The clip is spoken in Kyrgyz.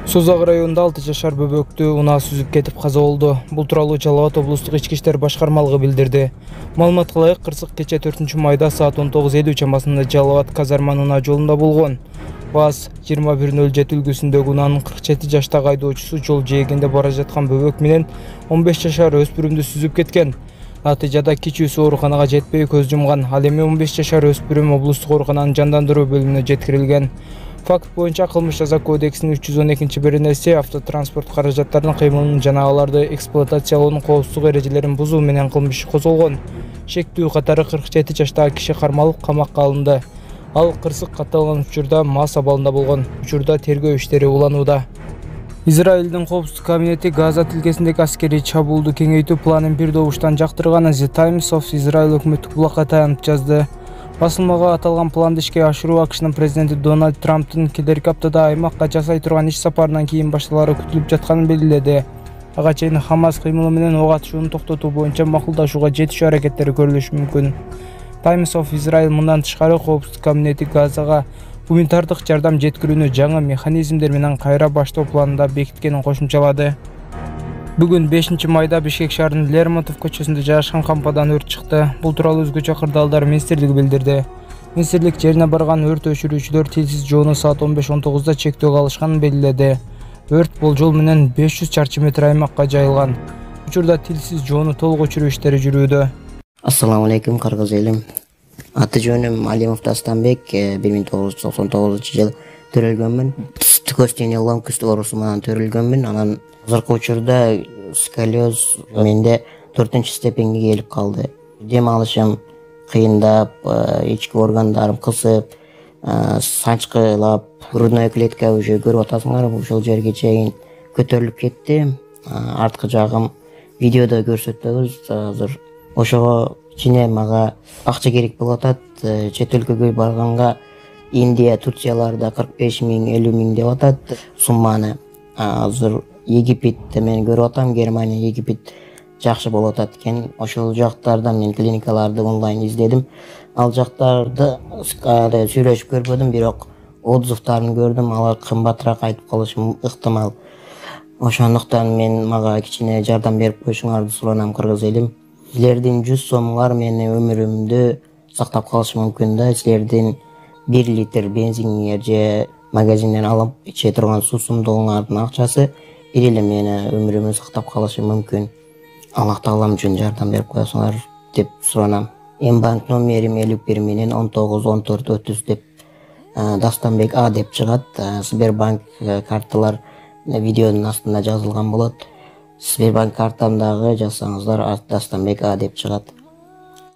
Созак районунда 6 жашар бөбөктү унаа сүзүп кетип каза болду. Бул тууралуу Жалал Абад облустук ички иштер башкармалыгы билдирди. Маалыматка ылайык, кырсык кече 4-майда саат 19:50 чамасында Жалал Абад Казарман унаа жолунда болгон. ВАЗ 21:07 үлгүсүндөгү унаанын 47 жаштагы айдоочусу жол жээгинде бара жаткан бөбөк менен 15 жашар өспүрүмдү сүзүп кеткен. Натыйжада кичүүсү ооруканага жетпей көз жумган. Ал эми 15 жашар өспүрүм облустук оорукананын жандандыруу бөлүмүнө жеткирилген. Факт боюнча Кылмыш жаза кодексинин 312-беренеси автотранспорт каражаттарынын кыймылын жана аларды эксплуатациялоонун коопсуздук эрежелерин бузуу менен кылмыш козголгон. Шектүү катары 47 жаштагы киши кармалып камакка алынды. Ал кырсык катталган учурда мас абалында болгон. Учурда тергөө иштери уланууда. Израилдин коопсуздук кабинети Газа тилкесиндеги аскерий чабуулду кеңейтүү планын бир добуштан жактырганын The Times of Israel өкмөттүк булакка таянып жазды. Басылмага аталган планды ишке ашыруу АКШнын президенти Дональд Трамптын келерки аптада аймакка жасай турган иш сапарынан кийин башталары күтүлүп жатканын белгиледи. Ага чейин Хамас кыймылы менен ок атышууну токтотуу боюнча макулдашууга жетишүү аракеттери көрүлүшү мүмкүн. Times of Israel мындан тышкары коопсуздук кабинети Газага гуманитардык жардам жеткирүүнү жаңы механизмдер менен кайра баштоо планында бекиткенин кошумчалады. Бүгүн 5-майда Бишкек шаарынын Лермонтов көчөсүндө жайгашкан кампадан өрт чыкты. Бул тууралуу өзгөчө кырдаалдар министрлиги билдирди. Министрлик жерине барган өрт өчүрүүчүлөр тилсиз жоону саат 15:19 чектөөгө алышканын белгиледи. Өрт болжол менен 500 чарчы метр аймакка жайылган. Учурда тилсиз жоону толук өчүрүү иштери жүрүүдө. Assalamu alaikum Kırgız elim. Аты жөнүм Алимов Тастанбек, 1999 төрөлгөнмүн. Түкөстүнө ломкүст оорусу менен төрөлгөнмүн. Анан азыркы учурда сколиоз менде 4-степенге келип калды. Дем алышым кыйындап, ички органдарым кысып, санчкылап, грудная клетка уже көрүп атасыңар, ушул жерге чейин көтөрүлүп кетти. Арткы жагым видеодо көрсөтөбүз азыр. Ошого кичине мага акча керек болуп атат. Чет өлкөгө барганга Индия, Турцияларда 45 миң, 50 миң деп атат сумманы. Азыр Египетте мен көрүп атам, Германия, Египет жакшы болуп атат экен. Ошол жактардан мен клиникаларды онлайн издедим. Ал жактарды сүйлөшүп көрбөдүм, бирок отзывдарын көрдүм. Алар кымбатыраак айтып калышы ыктымал. Ошондуктан мага кичине жардам берип коюшуңарды суранам, кыргыз элим. Силердин 100 сомуңар менин өмүрүмдү сактап калышы мүмкүн да. Силердин 1 литр бензиниңер же магазинден алып иче турган суусундугуңардын акчасы бир эле мени өмүрүмдү сактап калышы мүмкүн. Аллах Таалам үчүн жардам берип коесуңар деп суранам. Банк номерим 51 менен 191430 деп Дастанбек А деп чыгат. Сбербанк карталар видеонун астында жазылган болот. Сбербанк картамдагы жазсаңыздар Дастанбек А деп чыгат.